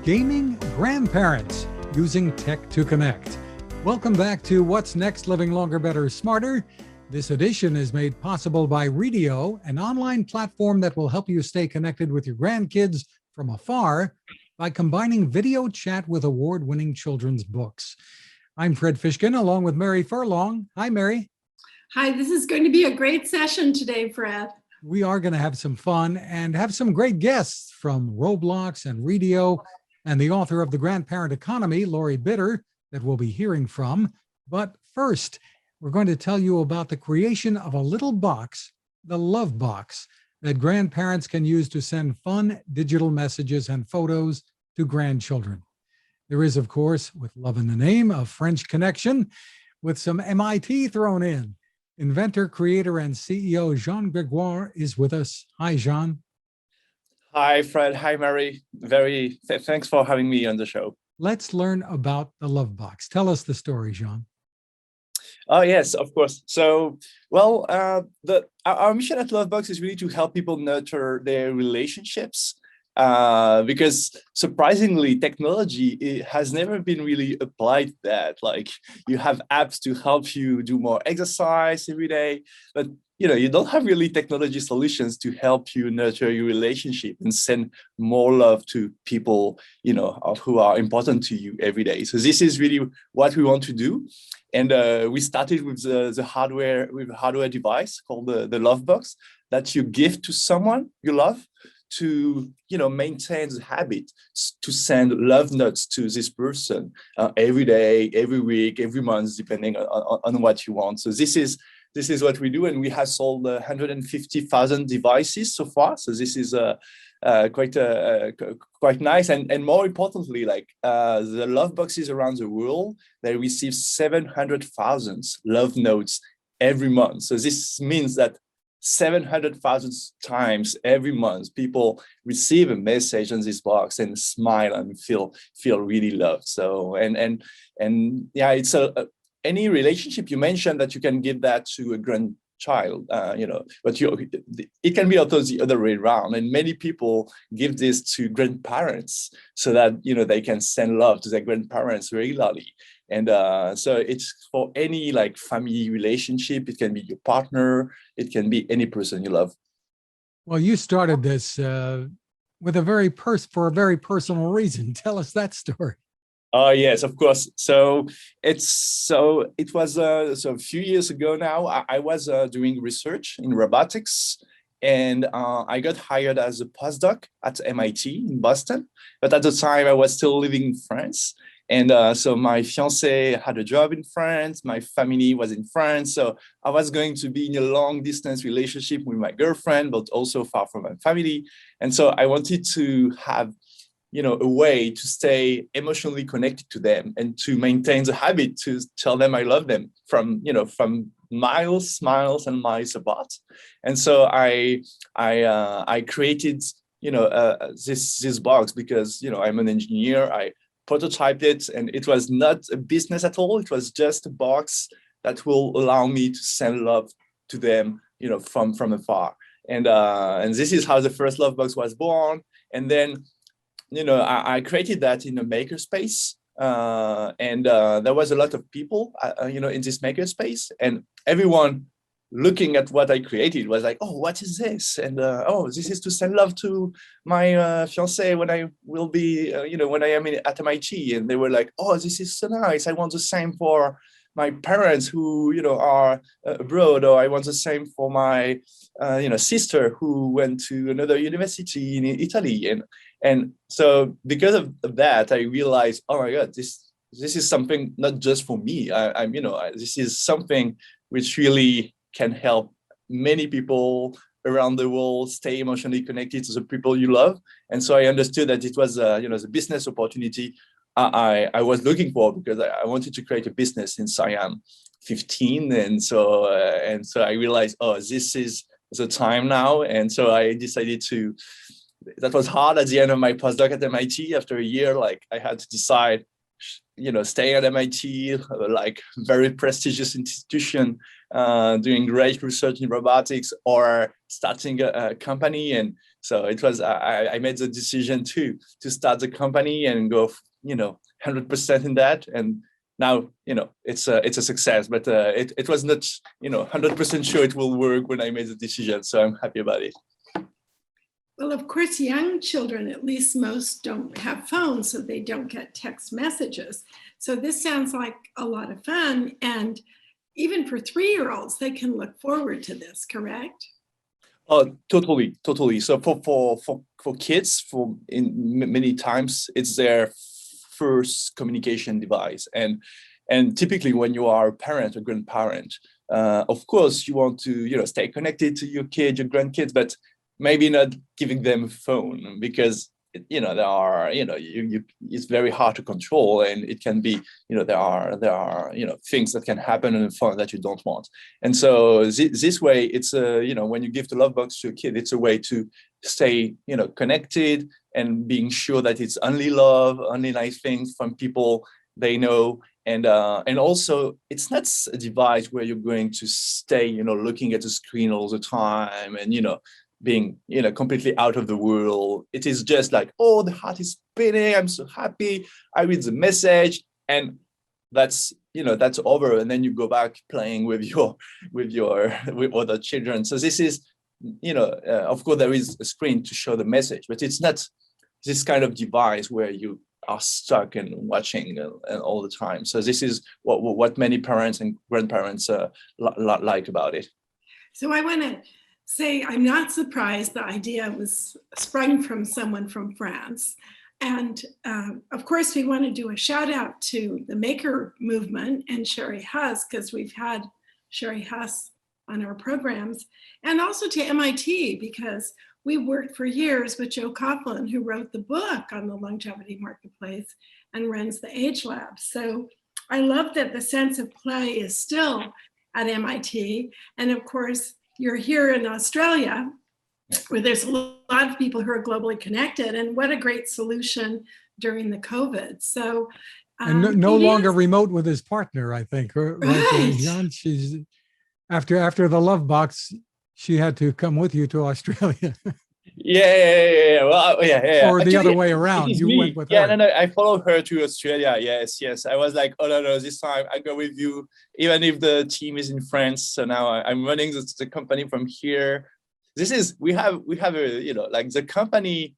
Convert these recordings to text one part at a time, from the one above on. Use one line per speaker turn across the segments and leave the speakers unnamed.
Gaming Grandparents Using Tech to Connect. Welcome back to What's Next, Living Longer, Better, Smarter. This edition is made possible by Redio, an online platform that will help you stay connected with your grandkids from afar by combining video chat with award-winning children's books. I'm Fred Fishkin, along with Mary Furlong. Hi, Mary.
Hi, this is going to be a great session today, Fred.
We are going to have some fun and have some great guests from Roblox and Redio and the author of The Grandparent Economy, Lori Bitter, that we'll be hearing from. But first, we're going to tell you about the creation of a little box, the Love Box, that grandparents can use to send fun digital messages and photos to grandchildren. There is, of course, with love in the name, a French connection with some MIT thrown in. Inventor, creator, and CEO Jean Gregoire is with us. Hi, Jean.
Hi, Fred. Hi, Mary. Thanks for having me on the show.
Let's learn about the Love Box. Tell us the story, Jean.
Oh, yes, of course. So, our mission at Lovebox is really to help people nurture their relationships. Because surprisingly, technology has never been really applied to that. Like, you have apps to help you do more exercise every day, but you don't have really technology solutions to help you nurture your relationship and send more love to people, who are important to you every day. So this is really what we want to do. And we started with the hardware, with a hardware device called the Love Box that you give to someone you love to maintain the habit to send love notes to this person every day, every week, every month, depending on what you want. So this is what we do, and we have sold 150,000 devices so far. So this is quite nice, and more importantly, the love boxes around the world, they receive 700,000 love notes every month. So this means that 700,000 times every month, people receive a message on this box and smile and feel really loved. So and yeah, it's any relationship. You mentioned that you can give that to a grandchild, but it can be also the other way around. And many people give this to grandparents so that they can send love to their grandparents regularly. And so it's for any family relationship. It can be your partner. It can be any person you love.
Well, you started this with for a very personal reason. Tell us that story.
Oh, yes, of course. So it was a few years ago now. I was doing research in robotics, and I got hired as a postdoc at MIT in Boston. But at the time, I was still living in France. And so my fiance had a job in France. My family was in France. So I was going to be in a long distance relationship with my girlfriend, but also far from my family. And so I wanted to have a way to stay emotionally connected to them and to maintain the habit to tell them I love them from miles and miles apart. And so I created, this box because, I'm an engineer. I prototyped it, and it was not a business at all. It was just a box that will allow me to send love to them, from afar. And this is how the first Love Box was born. And then I created that in a makerspace, and there was a lot of people, in this makerspace, and everyone looking at what I created was like, "Oh, what is this?" And this is to send love to my fiance when I will be, when I am at MIT. And they were like, "Oh, this is so nice. I want the same for my parents who, are abroad, or I want the same for my, sister who went to another university in Italy." And so because of that, I realized, oh my God, this is something not just for me. This is something which really can help many people around the world stay emotionally connected to the people you love. And so I understood that it was, the business opportunity I was looking for, because I wanted to create a business since I am 15. And so I realized, oh, this is the time now. And so I decided that was hard at the end of my postdoc at MIT. After a year, I had to decide staying at MIT, like very prestigious institution, doing great research in robotics, or starting a company. And so it was, I made the decision to start the company and go, 100% in that. And now, it's a success, but it was not, 100% sure it will work when I made the decision. So I'm happy about it.
Well, of course, young children, at least most, don't have phones, so they don't get text messages. So this sounds like a lot of fun. And even for 3-year-olds, they can look forward to this, correct?
Oh, totally. So for kids, many times it's their first communication device, and typically when you are a parent or grandparent, of course you want to stay connected to your kids, your grandkids, but maybe not giving them a phone, because there are it's very hard to control, and it can be there are things that can happen on the phone that you don't want. And so this way, it's when you give the love box to a kid, it's a way to stay connected and being sure that it's only love, only nice things from people they know. And also, it's not a device where you're going to stay looking at the screen all the time and being completely out of the world. It is just like, oh, the heart is spinning, I'm so happy, I read the message, and that's over, and then you go back playing with other children. So this is of course there is a screen to show the message, but it's not this kind of device where you are stuck and watching all the time. So this is what many parents and grandparents like about it.
So I want to say I'm not surprised the idea was sprung from someone from France. And of course, we want to do a shout out to the Maker Movement and Sherry Huss, because we've had Sherry Huss on our programs, and also to MIT, because we worked for years with Joe Coughlin, who wrote the book on the longevity marketplace and runs the Age Lab. So I love that the sense of play is still at MIT. And of course, you're here in Australia, where there's a lot of people who are globally connected, and what a great solution during the COVID. So,
and no longer remote with his partner, I think.
Right.
Jan? She's after the love box, she had to come with you to Australia.
Yeah. Well, yeah.
Or the other way around. You went with her.
No. I followed her to Australia. Yes. I was like, oh no, this time I go with you, even if the team is in France. So now I'm running the company from here. We have a like the company.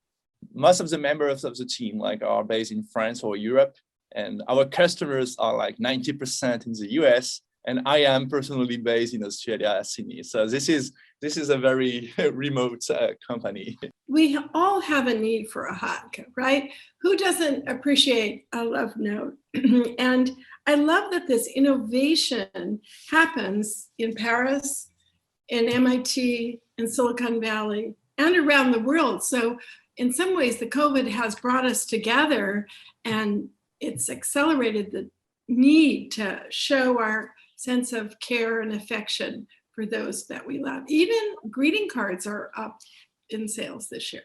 Most of the members of the team are based in France or Europe, and our customers are like 90% in the US. And I am personally based in Australia, Sydney. So this is a very remote company.
We all have a need for a hug, right? Who doesn't appreciate a love note? And I love that this innovation happens in Paris, in MIT, in Silicon Valley, and around the world. So in some ways, the COVID has brought us together, and it's accelerated the need to show our sense of care and affection for those that we love. Even greeting cards are up in sales this year.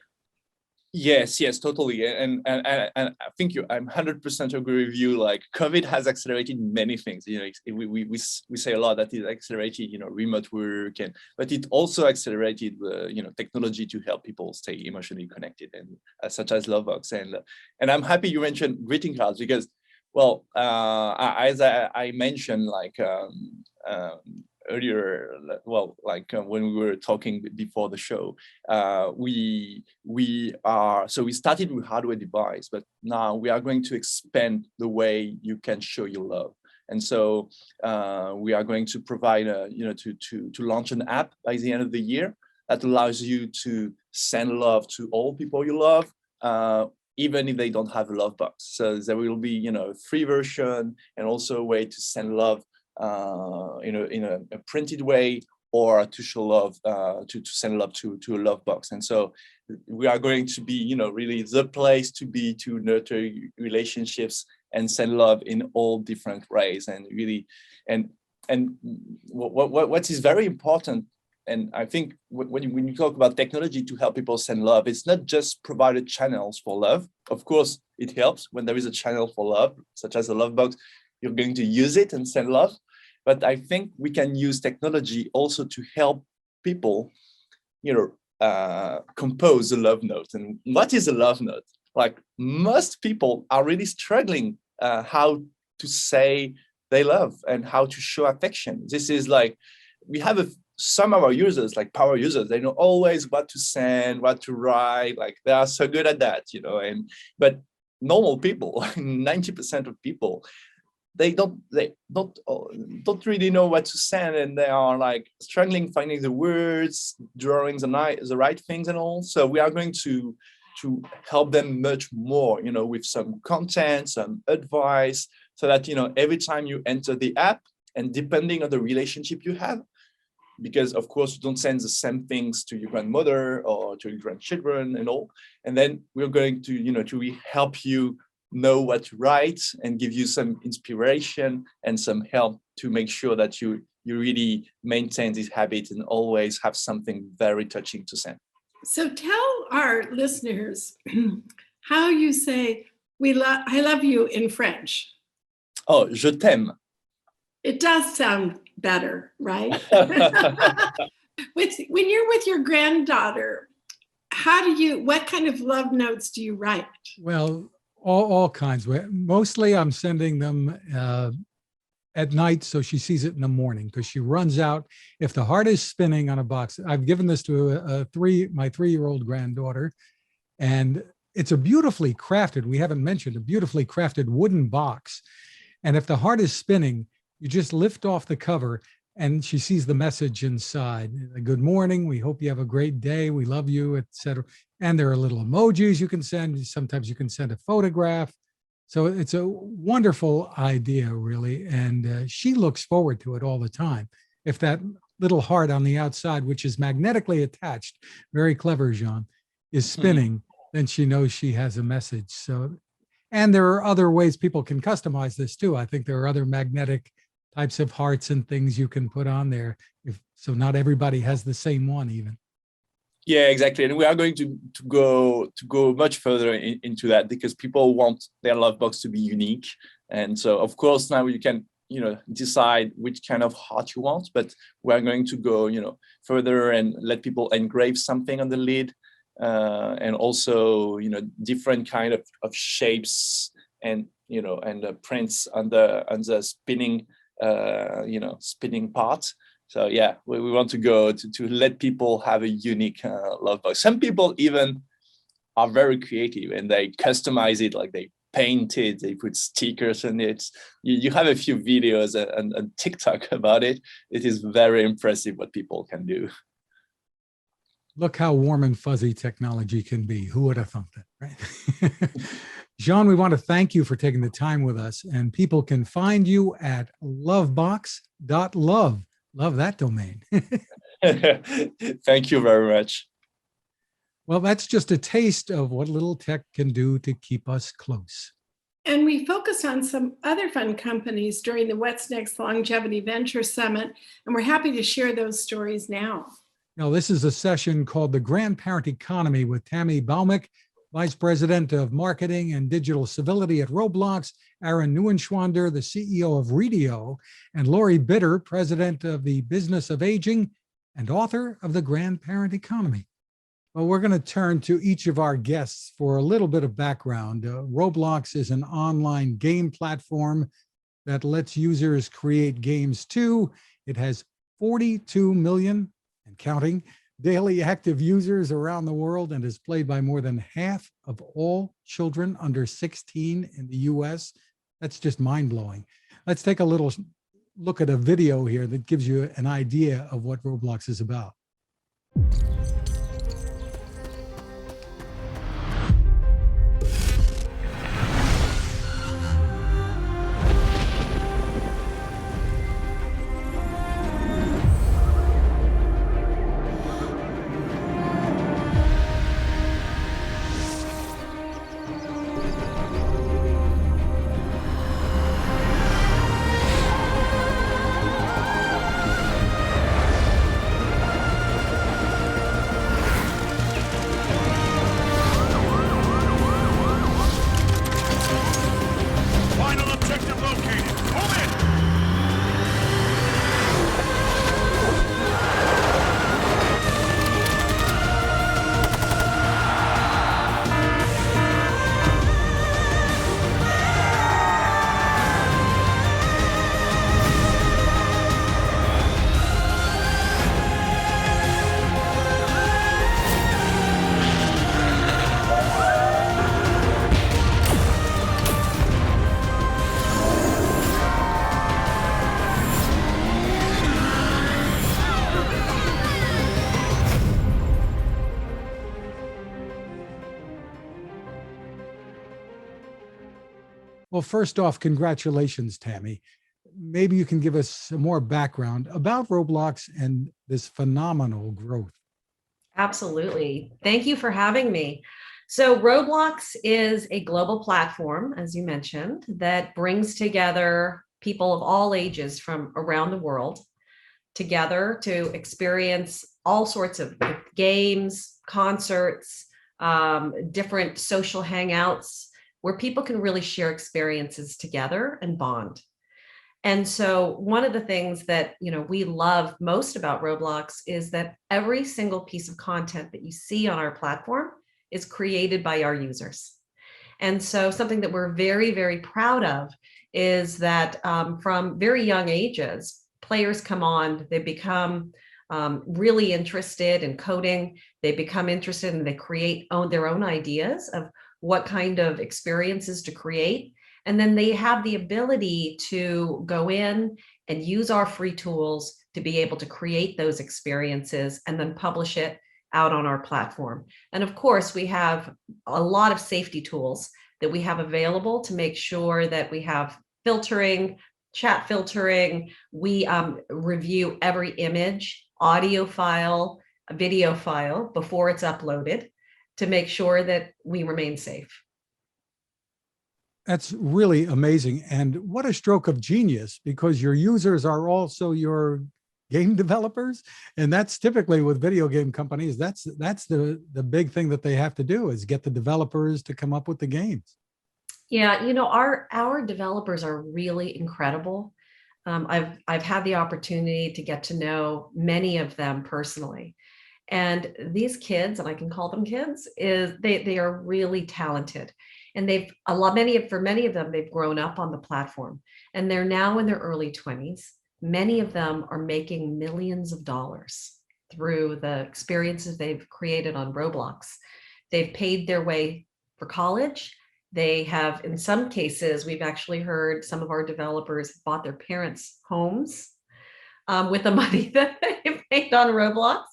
Yes, totally. And I think I'm 100% agree with you. Like COVID has accelerated many things. We say a lot that it accelerated, remote work, but it also accelerated, technology to help people stay emotionally connected, and such as Lovebox. And I'm happy you mentioned greeting cards, because, well, as I mentioned, earlier, when we were talking before the show, we started with hardware device, but now we are going to expand the way you can show your love. And so we are going to provide to launch an app by the end of the year that allows you to send love to all people you love, even if they don't have a love box. So there will be a free version, and also a way to send love in a printed way, or to show love, to send love to a love box. And so we are going to be really the place to be, to nurture relationships and send love in all different ways. And really, and what is very important and I think when you talk about technology to help people send love, it's not just provided channels for love. Of course, it helps when there is a channel for love, such as a love box, you're going to use it and send love. But I think we can use technology also to help people, compose a love note. And what is a love note? Like, most people are really struggling how to say they love and how to show affection. This is like, we have some of our users, like power users, they know always what to send, what to write, like they are so good at that, but normal people, 90% of people, they don't really know what to send, and they are like struggling finding the words, drawing the right things and all. So we are going to help them much more, with some content, some advice, so that every time you enter the app, and depending on the relationship you have, because of course you don't send the same things to your grandmother or to your grandchildren and all, and then we're going to to really help you know what to write and give you some inspiration and some help to make sure that you really maintain this habit and always have something very touching to send.
So tell our listeners how you say I love you in French.
Oh, je t'aime.
It does sound better, right? When you're with your granddaughter, what kind of love notes do you write?
Well, all kinds. Mostly I'm sending them at night, so she sees it in the morning, because she runs out. If the heart is spinning on a box, I've given this to my 3-year-old granddaughter, and it's a beautifully crafted, we haven't mentioned, a beautifully crafted wooden box. And if the heart is spinning, you just lift off the cover and she sees the message inside. Good morning. We hope you have a great day. We love you, etc. And there are little emojis you can send. Sometimes you can send a photograph. So it's a wonderful idea, really. And she looks forward to it all the time. If that little heart on the outside, which is magnetically attached, very clever, Jean, is spinning, then she knows she has a message. So, and there are other ways people can customize this too. I think there are other magnetic types of hearts and things you can put on there. So not everybody has the same one even.
Yeah, exactly. And we are going to go much further into that, because people want their love box to be unique. And so of course now you can, decide which kind of heart you want, but we are going to go, further and let people engrave something on the lid, and also, different kind of shapes and, and prints on the spinning, spinning part. So yeah, we want to go to let people have a unique love box. Some people even are very creative and they customize it, like they paint it, they put stickers on it. You have a few videos on TikTok about it. It is very impressive what people can do.
Look how warm and fuzzy technology can be. Who would have thought that, right? Jean, we want to thank you for taking the time with us, and people can find you at lovebox.love. Love that domain.
Thank you very much.
Well, that's just a taste of what little tech can do to keep us close.
And we focused on some other fun companies during the What's Next Longevity Venture Summit, and we're happy to share those stories now.
Now, this is a session called The Grandparent Economy with Tammy Baumick, Vice President of Marketing and Digital Civility at Roblox, Aaron Neuenschwander, the CEO of Redio, and Lori Bitter, President of the Business of Aging and author of The Grandparent Economy. Well, we're going to turn to each of our guests for a little bit of background. Roblox is an online game platform that lets users create games too. It has 42 million and counting daily active users around the world and is played by more than half of all children under 16 in the US. That's just mind-blowing. Let's take a little look at a video here that gives you an idea of what Roblox is about. Well, first off, congratulations, Tammy. Maybe you can give us some more background about Roblox and this phenomenal growth.
Absolutely. Thank you for having me. So Roblox is a global platform, as you mentioned, that brings together people of all ages from around the world together to experience all sorts of games, concerts, different social hangouts where people can really share experiences together and bond. And so one of the things that we love most about Roblox is that every single piece of content that you see on our platform is created by our users. And so something that we're very, very proud of is that from very young ages, players come on, they become really interested in coding, they become interested and they create their own ideas of what kind of experiences to create. And then they have the ability to go in and use our free tools to be able to create those experiences and then publish it out on our platform. And of course, we have a lot of safety tools that we have available to make sure that we have filtering, chat filtering. We review every image, audio file, video file before it's uploaded to make sure that we remain safe.
That's really amazing. And what a stroke of genius, because your users are also your game developers. And that's typically with video game companies, that's the big thing that they have to do is get the developers to come up with the games.
Yeah, our developers are really incredible. I've had the opportunity to get to know many of them personally. And these kids, and I can call them kids, they are really talented. And for many of them, they've grown up on the platform and they're now in their early 20s. Many of them are making millions of dollars through the experiences they've created on Roblox. They've paid their way for college. They have, in some cases, we've actually heard some of our developers bought their parents' homes with the money that they made on Roblox.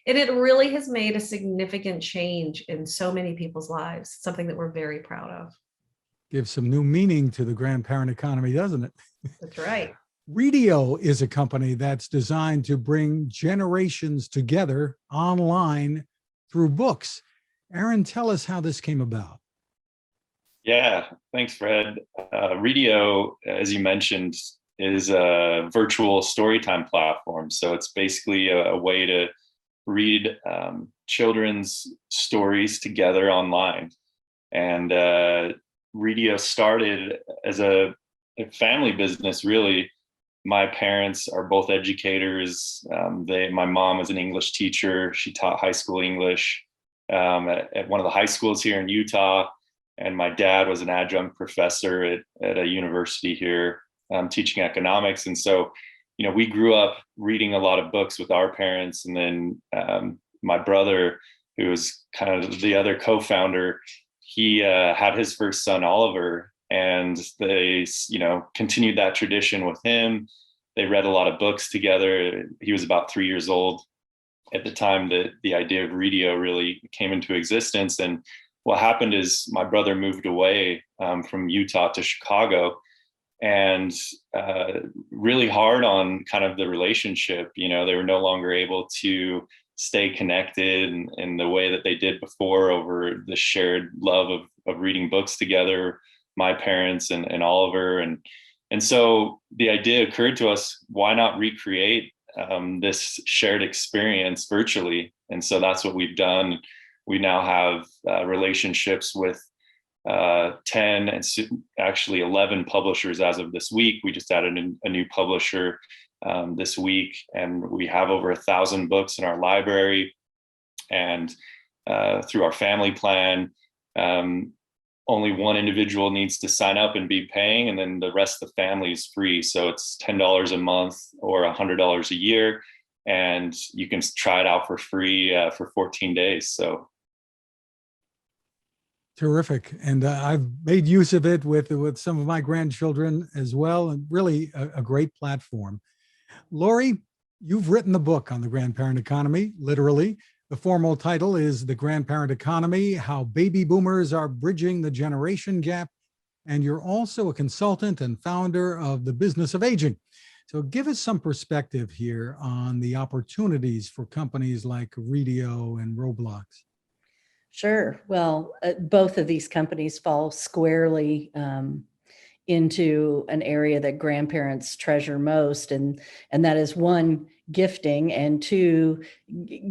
And it really has made a significant change in so many people's lives, something that we're very proud of.
Gives some new meaning to the grandparent economy, doesn't it?
That's right.
Readio is a company that's designed to bring generations together online through books. Aaron, tell us how this came about.
Yeah, thanks, Fred. Readio, as you mentioned, is a virtual storytime platform. So it's basically a way to read children's stories together online. And Readio started as a family business, really. My parents are both educators. My mom was an English teacher. She taught high school English at one of the high schools here in Utah. And my dad was an adjunct professor at a university here teaching economics. And so, we grew up reading a lot of books with our parents. And then my brother, who was kind of the other co-founder, he had his first son, Oliver, and they, continued that tradition with him. They read a lot of books together. He was about 3 years old at the time that the idea of Readio really came into existence. And what happened is my brother moved away from Utah to Chicago, and really hard on kind of the relationship. They were no longer able to stay connected in the way that they did before over the shared love of reading books together, my parents and Oliver. And so the idea occurred to us, why not recreate this shared experience virtually? And so that's what we've done. We now have relationships with 10 and actually 11 publishers as of this week. We just added a new publisher this week, and we have over 1,000 books in our library. And through our family plan, only one individual needs to sign up and be paying, and then the rest of the family is free. So it's $10 a month or $100 a year, and you can try it out for free for 14 days. So
terrific. And I've made use of it with some of my grandchildren as well, and really a great platform. Lori, you've written the book on the grandparent economy, literally. The formal title is The Grandparent Economy: How Baby Boomers Are Bridging the Generation Gap and you're also a consultant and founder of the Business of Aging. So give us some perspective here on the opportunities for companies like Redio and Roblox.
Sure. Well, both of these companies fall squarely into an area that grandparents treasure most, and that is one, gifting, and two,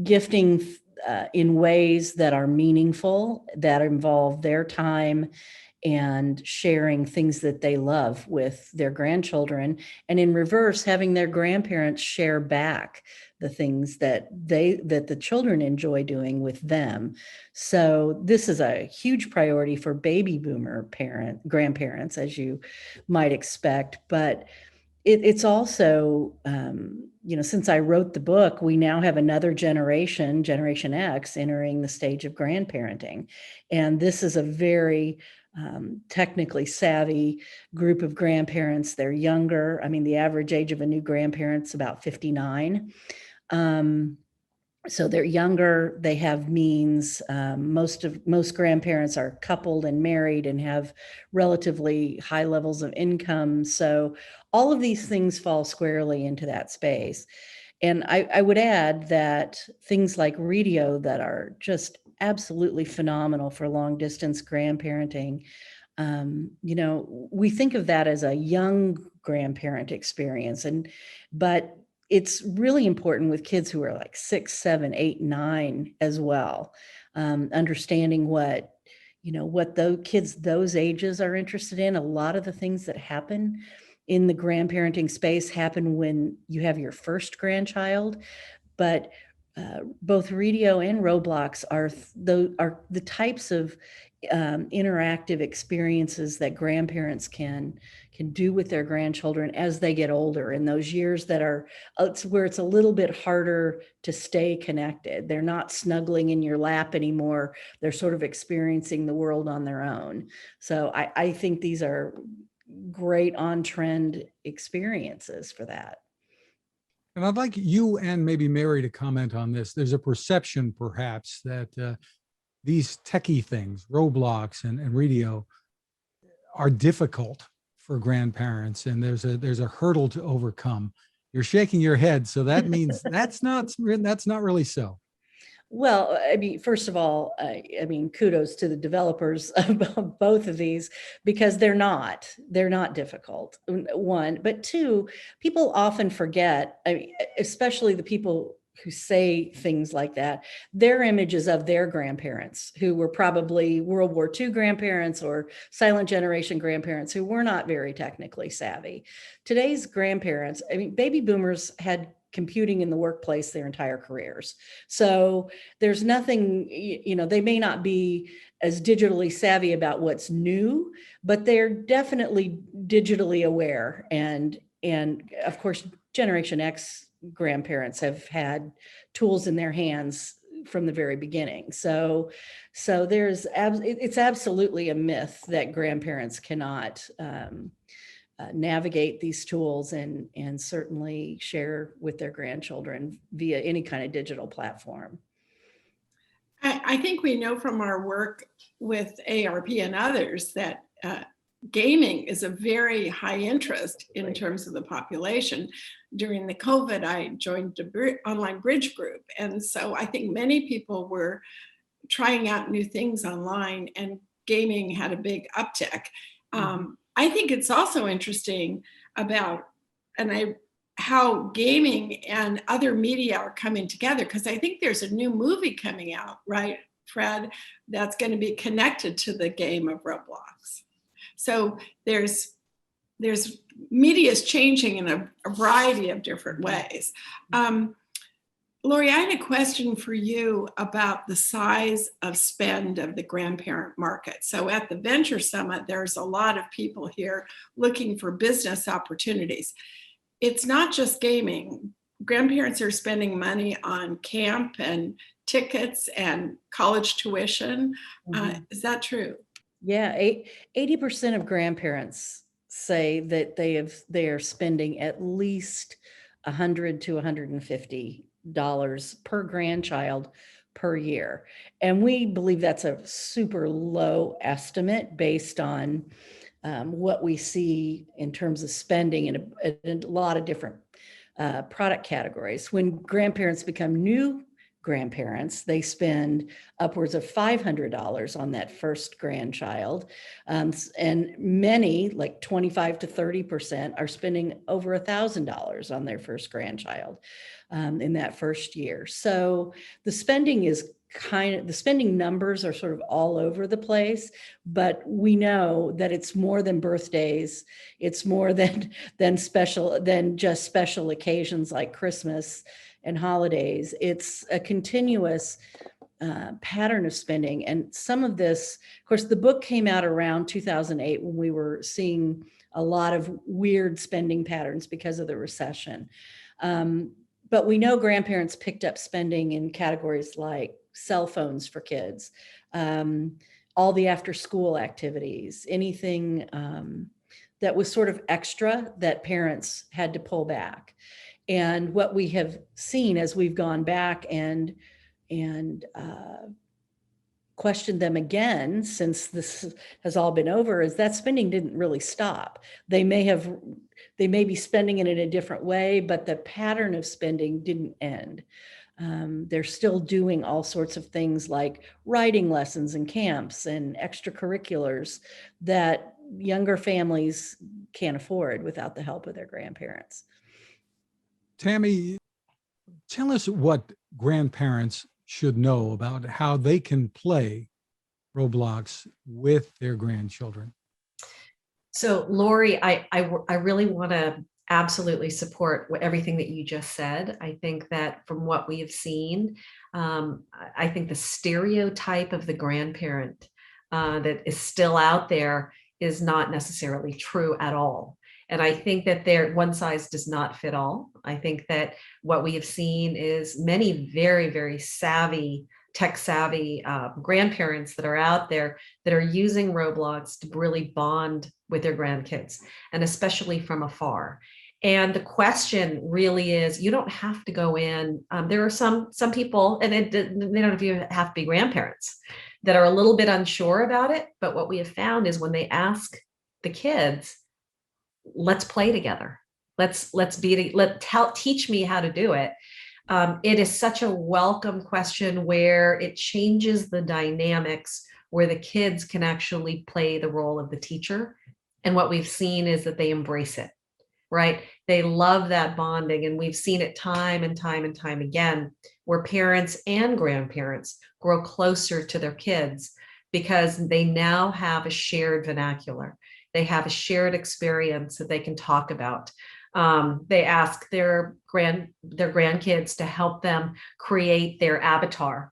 gifting in ways that are meaningful, that involve their time and sharing things that they love with their grandchildren, and in reverse, having their grandparents share back the things that the children enjoy doing with them. So this is a huge priority for baby boomer grandparents, as you might expect, but it's also, since I wrote the book, we now have another generation, Generation X, entering the stage of grandparenting. And this is a very technically savvy group of grandparents. They're younger. I mean, the average age of a new grandparent's about 59. So they're younger, they have means. Most grandparents are coupled and married and have relatively high levels of income. So all of these things fall squarely into that space. And I would add that things like Redio, that are just absolutely phenomenal for long distance grandparenting. We think of that as a young grandparent experience, but it's really important with kids who are like 6, 7, 8, 9 as well. Understanding what those kids those ages are interested in. A lot of the things that happen in the grandparenting space happen when you have your first grandchild, but both Redio and Roblox are the types of interactive experiences that grandparents can do with their grandchildren as they get older, in those years that are where it's a little bit harder to stay connected. They're not snuggling in your lap anymore. They're sort of experiencing the world on their own. So I think these are great on-trend experiences for that.
And I'd like you and maybe Mary to comment on this. There's a perception perhaps that these techie things, Roblox and Redio, are difficult for grandparents, and there's a hurdle to overcome. You're shaking your head, so that means that's not really so.
Well, I mean, first of all, kudos to the developers of both of these, because they're not difficult, one, but two, people often forget, especially the people who say things like that, their images of their grandparents, who were probably World War II grandparents or silent generation grandparents who were not very technically savvy. Today's grandparents, baby boomers had computing in the workplace their entire careers. So there's nothing, they may not be as digitally savvy about what's new, but they're definitely digitally aware. And of course, Generation X grandparents have had tools in their hands from the very beginning. So it's absolutely a myth that grandparents cannot navigate these tools and certainly share with their grandchildren via any kind of digital platform.
I think we know from our work with AARP and others that gaming is a very high interest in terms of the population. During the COVID, I joined an online bridge group. And so I think many people were trying out new things online, and gaming had a big uptick. I think it's also interesting about how gaming and other media are coming together, because I think there's a new movie coming out, right, Fred, that's going to be connected to the game of Roblox. So there's media is changing in a variety of different ways. Lori, I had a question for you about the size of spend of the grandparent market. So at the Venture Summit, there's a lot of people here looking for business opportunities. It's not just gaming. Grandparents are spending money on camp and tickets and college tuition. Is that true?
Yeah, 80% of grandparents say that they are spending at least $100 to $150 per grandchild per year. And we believe that's a super low estimate based on what we see in terms of spending in a lot of different product categories. When grandparents become new grandparents, they spend upwards of $500 on that first grandchild. And many, like 25 to 30%, are spending over $1,000 on their first grandchild in that first year. So the spending is the spending numbers are sort of all over the place, but we know that it's more than birthdays. It's more than just special occasions like Christmas and holidays. It's a continuous pattern of spending. And some of this, of course, the book came out around 2008 when we were seeing a lot of weird spending patterns because of the recession. But we know grandparents picked up spending in categories like cell phones for kids, all the after school activities, anything that was sort of extra that parents had to pull back. And what we have seen as we've gone back and questioned them again since this has all been over is that spending didn't really stop. They may be spending it in a different way, but the pattern of spending didn't end. They're still doing all sorts of things like writing lessons and camps and extracurriculars that younger families can't afford without the help of their grandparents.
Tammy, tell us what grandparents should know about how they can play Roblox with their grandchildren.
So Lori, I really want to absolutely support everything that you just said. I think that from what we have seen, I think the stereotype of the grandparent that is still out there is not necessarily true at all. And I think that one size does not fit all. I think that what we have seen is many very, very savvy, tech savvy grandparents that are out there that are using Roblox to really bond with their grandkids, and especially from afar. And the question really is, you don't have to go in. There are some people, and they don't even have to be grandparents, that are a little bit unsure about it. But what we have found is when they ask the kids, let's play together. Teach me how to do it. It is such a welcome question where it changes the dynamics, where the kids can actually play the role of the teacher. And what we've seen is that they embrace it, right? They love that bonding. And we've seen it time and time and time again, where parents and grandparents grow closer to their kids because they now have a shared vernacular. They have a shared experience that they can talk about. They ask their grandkids to help them create their avatar.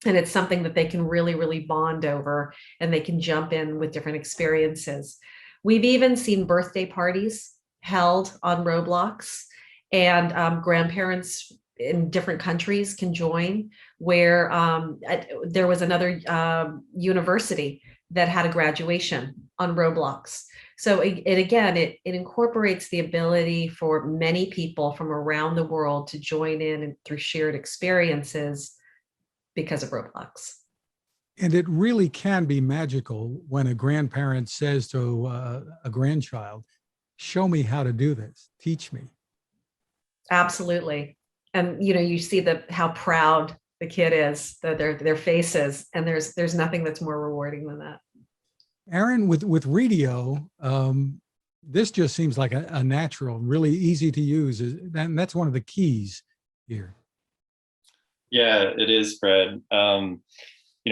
And it's something that they can really, really bond over, and they can jump in with different experiences. We've even seen birthday parties held on Roblox, and grandparents in different countries can join, where there was another university that had a graduation on Roblox. So it incorporates the ability for many people from around the world to join in and through shared experiences because of Roblox.
And it really can be magical when a grandparent says to a grandchild, show me how to do this, teach me.
Absolutely. And you see how proud the kid is, their faces, and there's nothing that's more rewarding than that.
Aaron, with Redio, this just seems like a natural, really easy to use, and that's one of the keys here.
Yeah, it is, Fred.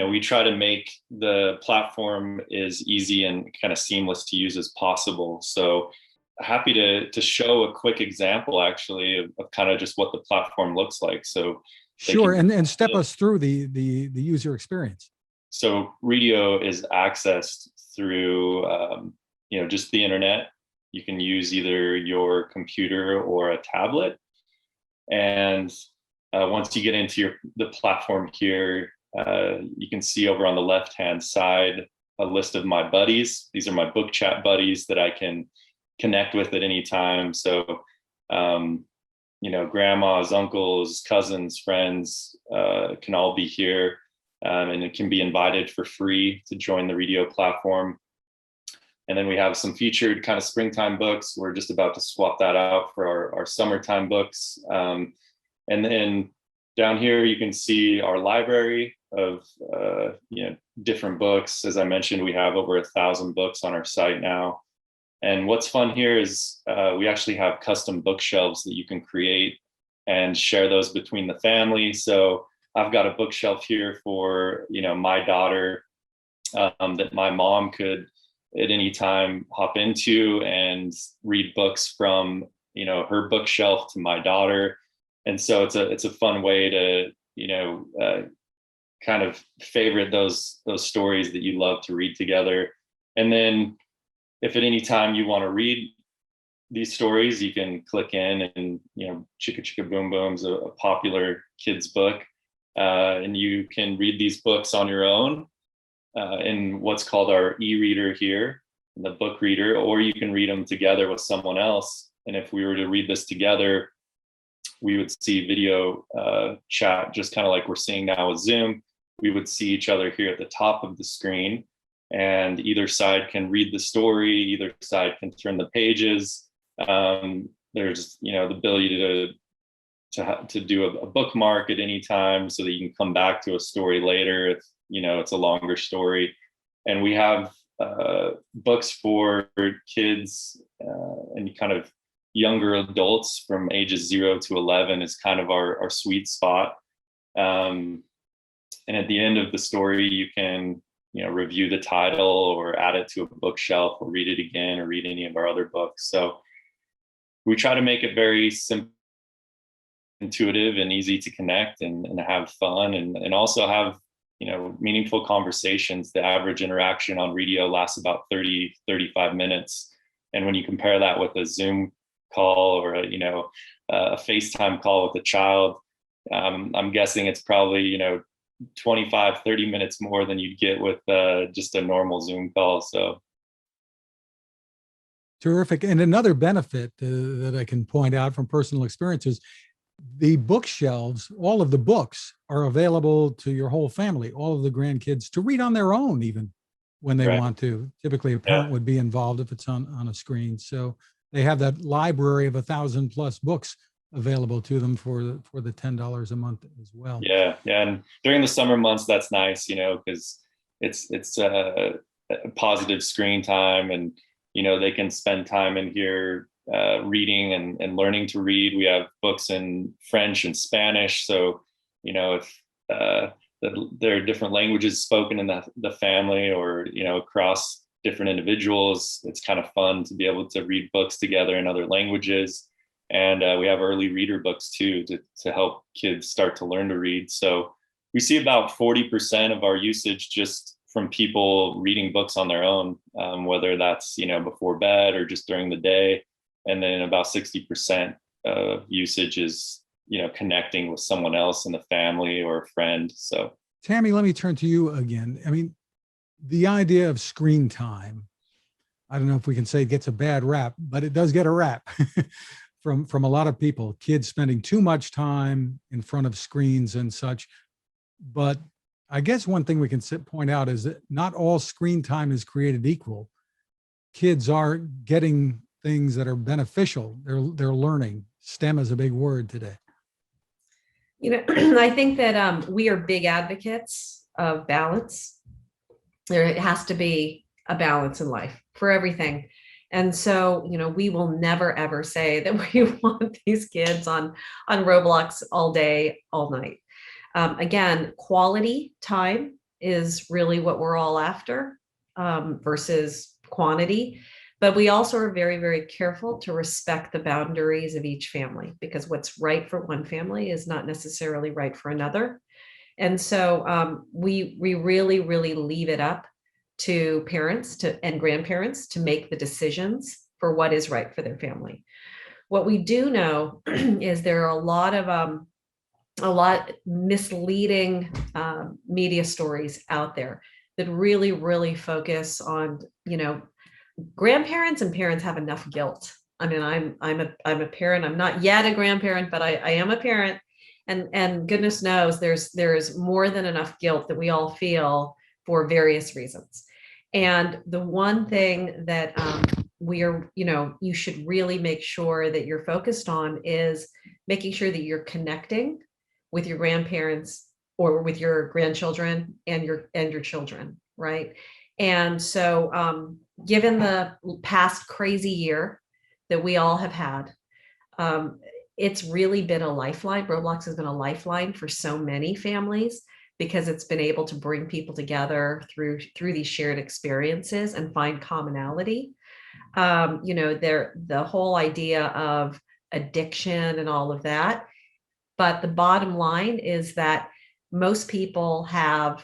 We try to make the platform as easy and kind of seamless to use as possible. So happy to show a quick example, actually, of kind of just what the platform looks like. So
sure, and step us through the user experience.
So Redio is accessed through just the internet. You can use either your computer or a tablet. And once you get into the platform here, you can see over on the left-hand side a list of my buddies. These are my book chat buddies that I can connect with at any time. So, grandmas, uncles, cousins, friends can all be here. And it can be invited for free to join the Redio platform. And then we have some featured kind of springtime books. We're just about to swap that out for our summertime books. And then down here, you can see our library of different books. As I mentioned, we have over 1,000 books on our site now. And what's fun here is we actually have custom bookshelves that you can create and share those between the family. So I've got a bookshelf here for my daughter that my mom could at any time hop into and read books from her bookshelf to my daughter. And so it's a fun way to kind of favorite those stories that you love to read together. And then if at any time you want to read these stories, you can click in and Chicka Chicka Boom Boom's a popular kids book, and you can read these books on your own in what's called our e-reader here, the book reader, or you can read them together with someone else. And if we were to read this together, we would see video chat, just kind of like we're seeing now with Zoom. We would see each other here at the top of the screen, and either side can read the story, either side can turn the pages. There's the ability to do a bookmark at any time so that you can come back to a story later if it's a longer story. And we have books for kids and kind of younger adults from ages 0 to 11 is kind of our sweet spot. And at the end of the story, you can review the title or add it to a bookshelf or read it again or read any of our other books. So we try to make it very simple, intuitive, and easy to connect and have fun and also have meaningful conversations. The average interaction on Readio lasts about 30-35 minutes. And when you compare that with a Zoom call or a FaceTime call with a child, I'm guessing it's probably 25-30 minutes more than you'd get with just a normal Zoom call. So
Terrific. And another benefit that I can point out from personal experiences, the bookshelves, all of the books are available to your whole family, all of the grandkids to read on their own, even when they
Right.
want to. Typically a parent would be involved if it's on a screen. So they have that library of 1,000+ books available to them for the $10 a month as well.
Yeah. And during the summer months, that's nice, because it's a positive screen time, and they can spend time in here reading and learning to read. We have books in French and Spanish, so if there are different languages spoken in the family or across different individuals, it's kind of fun to be able to read books together in other languages. And we have early reader books too to help kids start to learn to read. So we see about 40% of our usage just from people reading books on their own, whether that's before bed or just during the day. And then about 60% of usage is connecting with someone else in the family or a friend. So
Tammy, let me turn to you again. I mean, the idea of screen time, I don't know if we can say it gets a bad rap, but it does get a rap from a lot of people, kids spending too much time in front of screens and such. But I guess one thing we can point out is that not all screen time is created equal. Kids are getting things that are beneficial. They're learning. STEM is a big word today.
I think that we are big advocates of balance. There has to be a balance in life for everything. And so, we will never, ever say that we want these kids on Roblox all day, all night. Again, quality time is really what we're all after versus quantity. But we also are very, very careful to respect the boundaries of each family, because what's right for one family is not necessarily right for another. And so we really, really leave it up to parents and grandparents to make the decisions for what is right for their family. What we do know is there are a lot misleading media stories out there that really, really focus on, grandparents and parents have enough guilt. I mean, I'm a parent. I'm not yet a grandparent, but I am a parent, and goodness knows there is more than enough guilt that we all feel for various reasons. And the one thing that you should really make sure that you're focused on is making sure that you're connecting with your grandparents or with your grandchildren and your children, right? And so, given the past crazy year that we all have had, it's really been a lifeline. Roblox has been a lifeline for so many families because it's been able to bring people together through these shared experiences and find commonality. The whole idea of addiction and all of that. But the bottom line is that most people have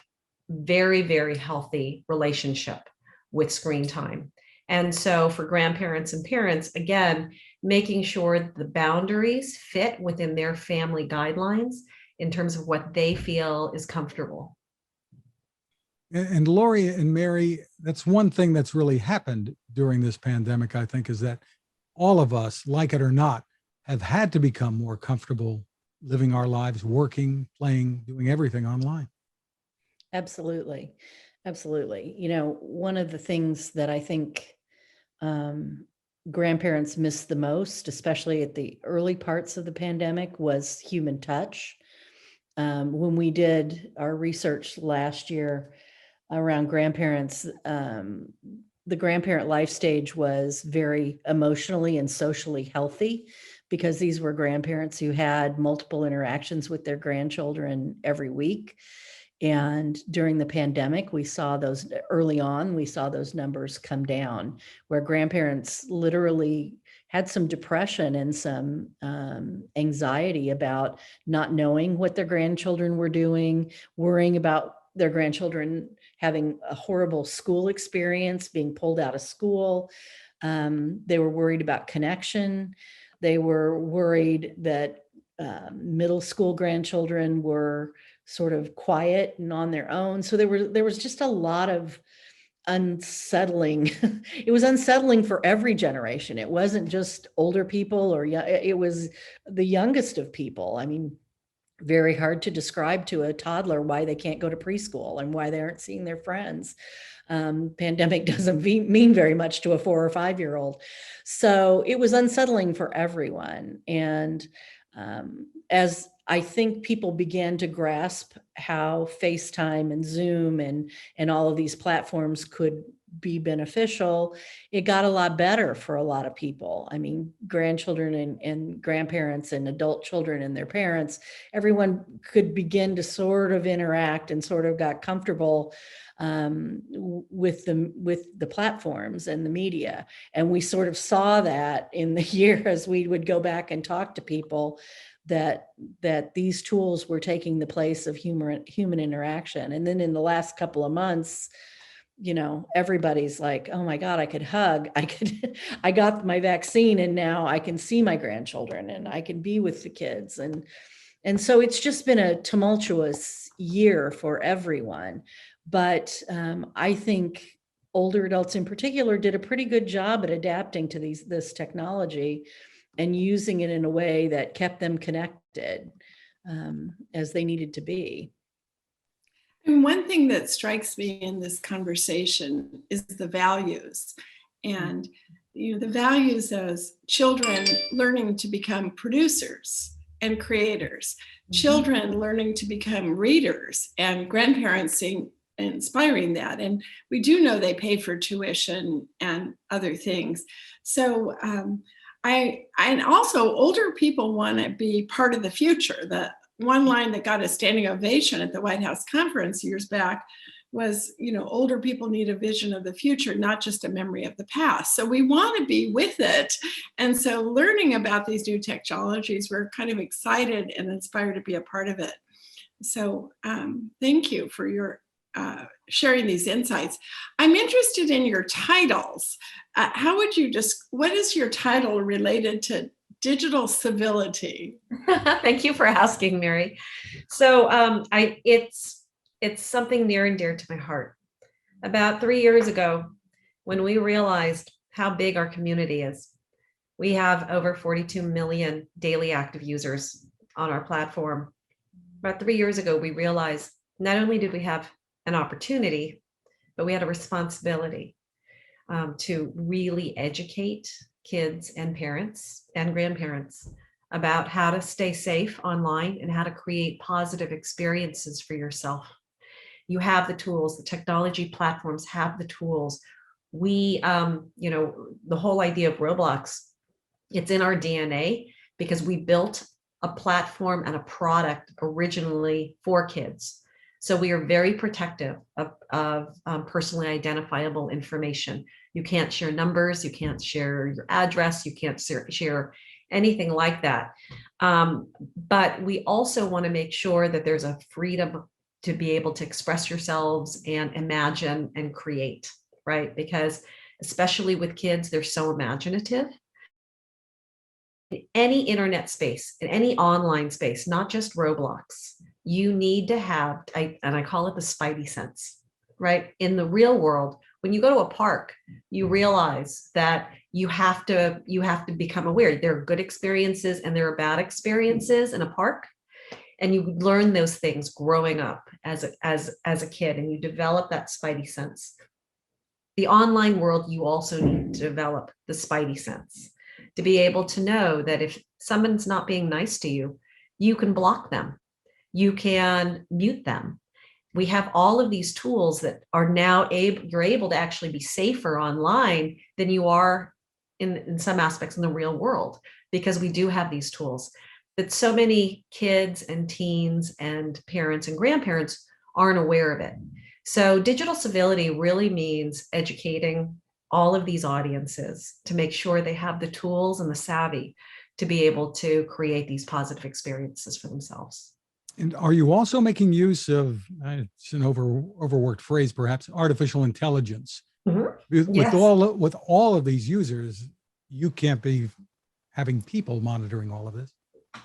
very, very healthy relationship with screen time. And so for grandparents and parents, again, making sure the boundaries fit within their family guidelines in terms of what they feel is comfortable.
And Lori and Mary, that's one thing that's really happened during this pandemic, I think, is that all of us, like it or not, have had to become more comfortable living our lives, working, playing, doing everything online.
Absolutely. Absolutely. You know, one of the things that I think grandparents missed the most, especially at the early parts of the pandemic, was human touch. When we did our research last year around grandparents, the grandparent life stage was very emotionally and socially healthy because these were grandparents who had multiple interactions with their grandchildren every week. And during the pandemic, we saw those early on, we saw those numbers come down where grandparents literally had some depression and some anxiety about not knowing what their grandchildren were doing, worrying about their grandchildren having a horrible school experience, being pulled out of school. They were worried about connection. They were worried that middle school grandchildren were sort of quiet and on their own. So there was just a lot of unsettling. It was unsettling for every generation. It wasn't just older people it was the youngest of people. I mean, very hard to describe to a toddler why they can't go to preschool and why they aren't seeing their friends. Pandemic doesn't mean very much to a 4 or 5 year old. So it was unsettling for everyone. And as I think people began to grasp how FaceTime and Zoom and all of these platforms could be beneficial, it got a lot better for a lot of people. I mean, grandchildren and grandparents and adult children and their parents, everyone could begin to sort of interact and sort of got comfortable with the platforms and the media. And we sort of saw that in the year as we would go back and talk to people that these tools were taking the place of human interaction. And then in the last couple of months, you know, everybody's like, oh my God, I could hug. I got my vaccine and now I can see my grandchildren and I can be with the kids. And so it's just been a tumultuous year for everyone. But I think older adults in particular did a pretty good job at adapting to this technology and using it in a way that kept them connected as they needed to be.
And one thing that strikes me in this conversation is the values. And the values as children learning to become producers and creators, children learning to become readers, and grandparents inspiring that. And we do know they pay for tuition and other things. So and also older people want to be part of the future. The one line that got a standing ovation at the White House conference years back was, older people need a vision of the future, not just a memory of the past. So we want to be with it. And so learning about these new technologies, we're kind of excited and inspired to be a part of it. So thank you for your sharing these insights. I'm interested in your titles. What is your title related to digital civility?
Thank you for asking, Mary. So it's something near and dear to my heart. About 3 years ago, when we realized how big our community is, we have over 42 million daily active users on our platform. About 3 years ago, we realized not only did we have an opportunity, but we had a responsibility to really educate kids and parents and grandparents about how to stay safe online and how to create positive experiences for yourself. You have the tools, the technology platforms have the tools. We, the whole idea of Roblox, it's in our DNA because we built a platform and a product originally for kids. So we are very protective of personally identifiable information. You can't share numbers, you can't share your address, you can't share anything like that. But we also want to make sure that there's a freedom to be able to express yourselves and imagine and create, right? Because especially with kids, they're so imaginative. In any internet space, in any online space, not just Roblox, you need to have, and I call it the spidey sense, right? In the real world, when you go to a park, you realize that you have to become aware. There are good experiences and there are bad experiences in a park. And you learn those things growing up as a kid, and you develop that spidey sense. The online world, you also need to develop the spidey sense to be able to know that if someone's not being nice to you, you can block them. You can mute them. We have all of these tools that are now you're able to actually be safer online than you are in some aspects in the real world, because we do have these tools that so many kids and teens and parents and grandparents aren't aware of it. So digital civility really means educating all of these audiences to make sure they have the tools and the savvy to be able to create these positive experiences for themselves.
And are you also making use of, it's an overworked phrase, perhaps, artificial intelligence?
Mm-hmm.
With all of these users, you can't be having people monitoring all of this.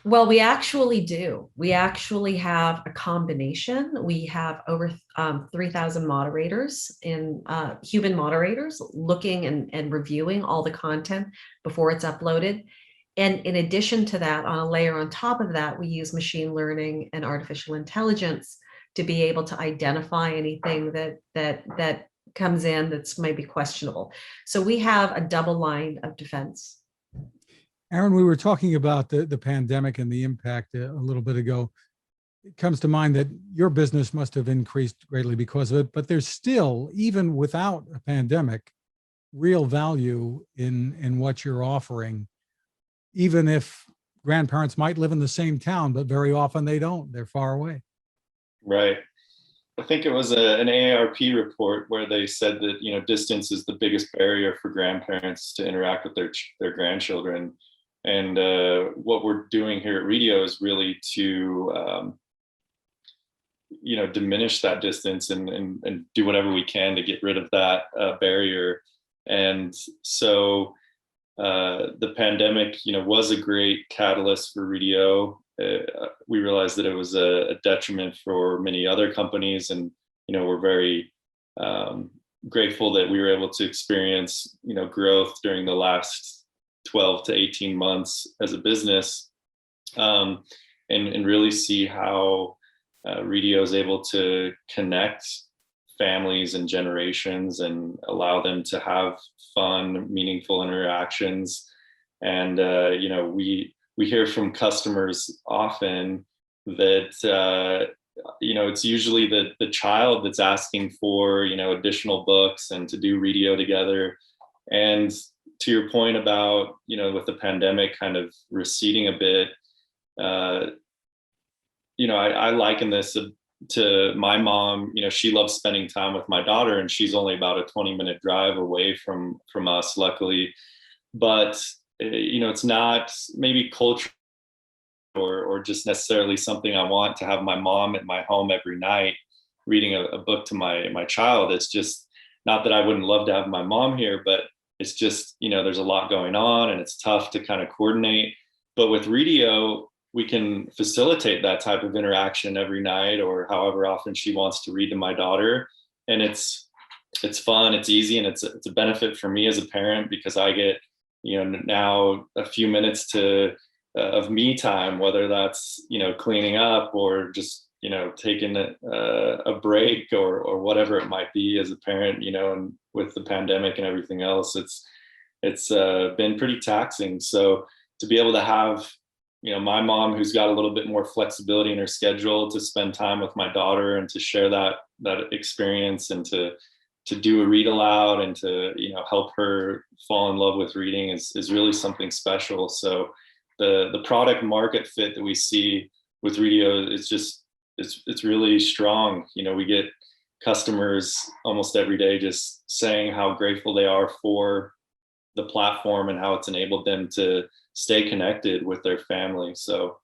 Well, we actually do. We actually have a combination. We have over 3,000 moderators human moderators looking and reviewing all the content before it's uploaded. And in addition to that, on a layer on top of that, we use machine learning and artificial intelligence to be able to identify anything that comes in that's maybe questionable. So we have a double line of defense.
Aaron, we were talking about the pandemic and the impact a little bit ago. It comes to mind that your business must have increased greatly because of it, but there's still, even without a pandemic, real value in what you're offering, even if grandparents might live in the same town, but very often they don't. They're far away.
Right. I think it was an AARP report where they said that, distance is the biggest barrier for grandparents to interact with their grandchildren. And what we're doing here at Redio is really to, diminish that distance and do whatever we can to get rid of that barrier. And so the pandemic, was a great catalyst for Redio. We realized that it was a detriment for many other companies, and we're very grateful that we were able to experience growth during the last 12 to 18 months as a business, and really see how Redio is able to connect families and generations and allow them to have fun, meaningful interactions. And we hear from customers often that it's usually the child that's asking for additional books and to do Redio together. And to your point about with the pandemic kind of receding a bit, I liken this to my mom. She loves spending time with my daughter, and she's only about a 20-minute drive away from us, luckily. But it's not maybe culture or just necessarily something I want to have my mom at my home every night reading a book to my child. It's just not that I wouldn't love to have my mom here, but it's just, there's a lot going on and it's tough to kind of coordinate. But with Redio, we can facilitate that type of interaction every night or however often she wants to read to my daughter. And it's fun, it's easy, and it's a benefit for me as a parent because I get, now a few minutes of me time, whether that's, cleaning up or just taking a break or whatever it might be as a parent, and with the pandemic and everything else, it's been pretty taxing. So to be able to have, my mom, who's got a little bit more flexibility in her schedule, to spend time with my daughter and to share that experience, and to do a read aloud, and to help her fall in love with reading is really something special. So the product market fit that we see with Readio is just it's really strong. We get customers almost every day just saying how grateful they are for the platform and how it's enabled them to stay connected with their family. So,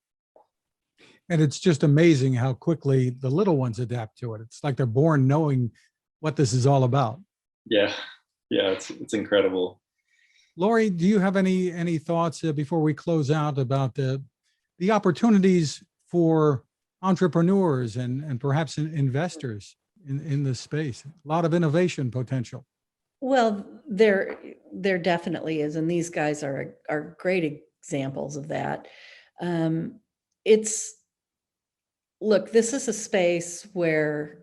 and it's just amazing how quickly the little ones adapt to it. It's like they're born knowing what this is all about.
Yeah, it's incredible.
Lori, do you have any thoughts before we close out about the opportunities for entrepreneurs and perhaps investors in this space? A lot of innovation potential.
Well, there definitely is, and these guys are great examples of that. Look, this is a space where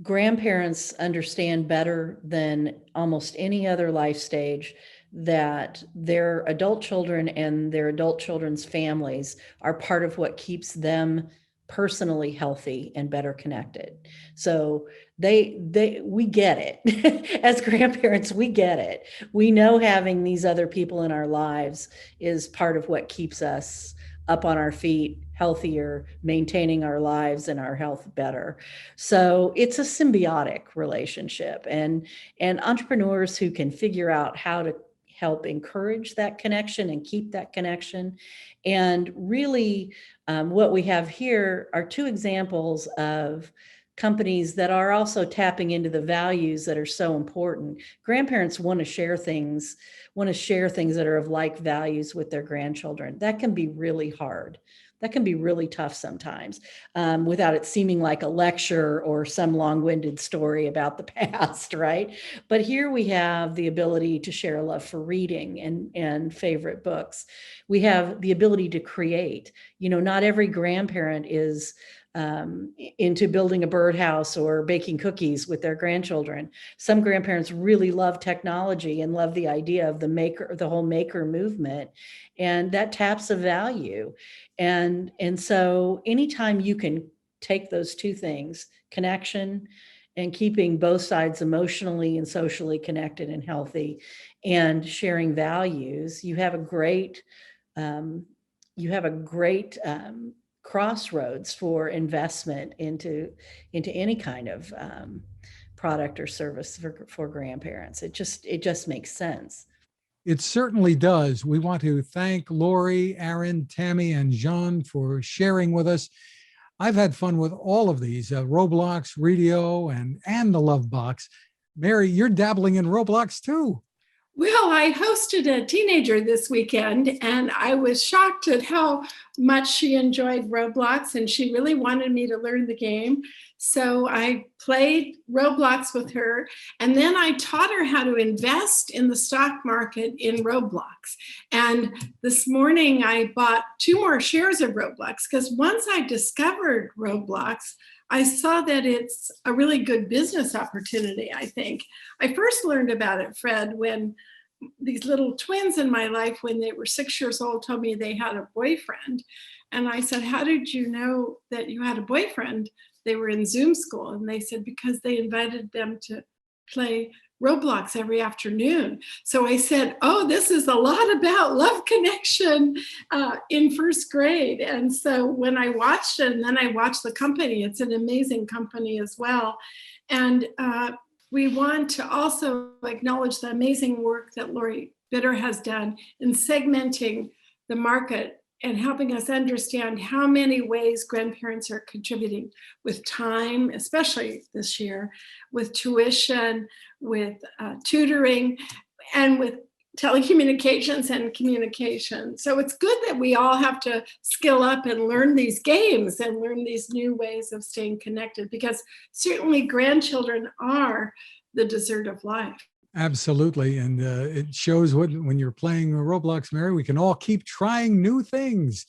grandparents understand better than almost any other life stage that their adult children and their adult children's families are part of what keeps them personally healthy and better connected. So we get it. As grandparents, we get it. We know having these other people in our lives is part of what keeps us up on our feet, healthier, maintaining our lives and our health better. So it's a symbiotic relationship, and entrepreneurs who can figure out how to help encourage that connection and keep that connection. And really, what we have here are two examples of companies that are also tapping into the values that are so important. Grandparents want to share things that are of like values with their grandchildren. That can be really hard. That can be really tough sometimes, without it seeming like a lecture or some long-winded story about the past, right? But here we have the ability to share a love for reading and favorite books. We have the ability to create. Not every grandparent is into building a birdhouse or baking cookies with their grandchildren. Some grandparents really love technology and love the idea of the whole maker movement, and that taps a value. And so anytime you can take those two things, connection and keeping both sides emotionally and socially connected and healthy, and sharing values, you have a great crossroads for investment into any kind of product or service for grandparents. It just makes sense.
It certainly does. We want to thank Lori, Aaron, Tammy, and Jean for sharing with us. I've had fun with all of these, Roblox, Readio, and the Love Box. Mary, you're dabbling in Roblox too.
Well, I hosted a teenager this weekend, and I was shocked at how much she enjoyed Roblox, and she really wanted me to learn the game. So I played Roblox with her, and then I taught her how to invest in the stock market in Roblox. And this morning I bought 2 more shares of Roblox, because once I discovered Roblox, I saw that it's a really good business opportunity, I think. I first learned about it, Fred, when these little twins in my life, when they were 6 years old, told me they had a boyfriend. And I said, how did you know that you had a boyfriend? They were in Zoom school. And they said, because they invited them to play Roblox every afternoon. So I said, oh, this is a lot about love connection in first grade. And so when I watched it, and then I watched the company, it's an amazing company as well. And we want to also acknowledge the amazing work that Lori Bitter has done in segmenting the market and helping us understand how many ways grandparents are contributing with time, especially this year, with tuition, with tutoring, and with telecommunications and communication. So it's good that we all have to skill up and learn these games and learn these new ways of staying connected, because certainly grandchildren are the dessert of life.
Absolutely. And it shows when you're playing Roblox, Mary, we can all keep trying new things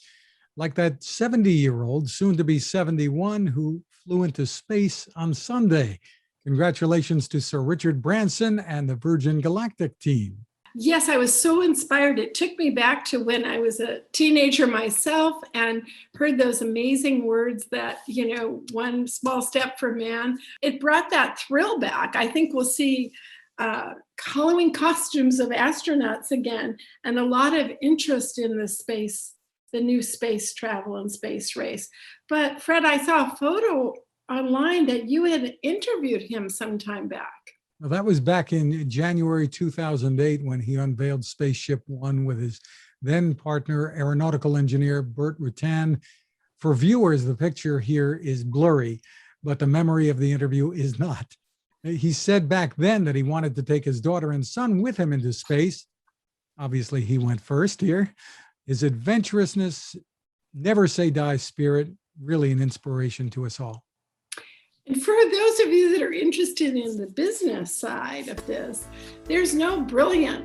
like that 70-year-old, soon to be 71, who flew into space on Sunday. Congratulations to Sir Richard Branson and the Virgin Galactic team.
Yes, I was so inspired. It took me back to when I was a teenager myself and heard those amazing words that, one small step for man. It brought that thrill back. I think we'll see Halloween costumes of astronauts again, and a lot of interest in the new space travel and space race. But Fred, I saw a photo online that you had interviewed him some time back.
Well, that was back in January 2008 when he unveiled Spaceship One with his then partner, aeronautical engineer Burt Rutan. For viewers, the picture here is blurry, but the memory of the interview is not. He said back then that he wanted to take his daughter and son with him into space. Obviously, he went first here. His adventurousness, never say die spirit, really an inspiration to us all.
And for those of you that are interested in the business side of this, there's no brilliant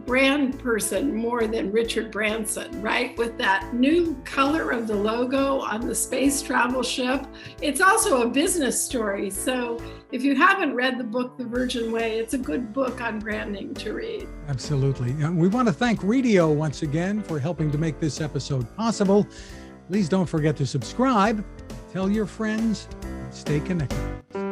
brand person more than Richard Branson, right? With that new color of the logo on the space travel ship. It's also a business story. So if you haven't read the book, The Virgin Way, it's a good book on branding to read.
Absolutely. And we want to thank Radio once again for helping to make this episode possible. Please don't forget to subscribe, tell your friends, and stay connected.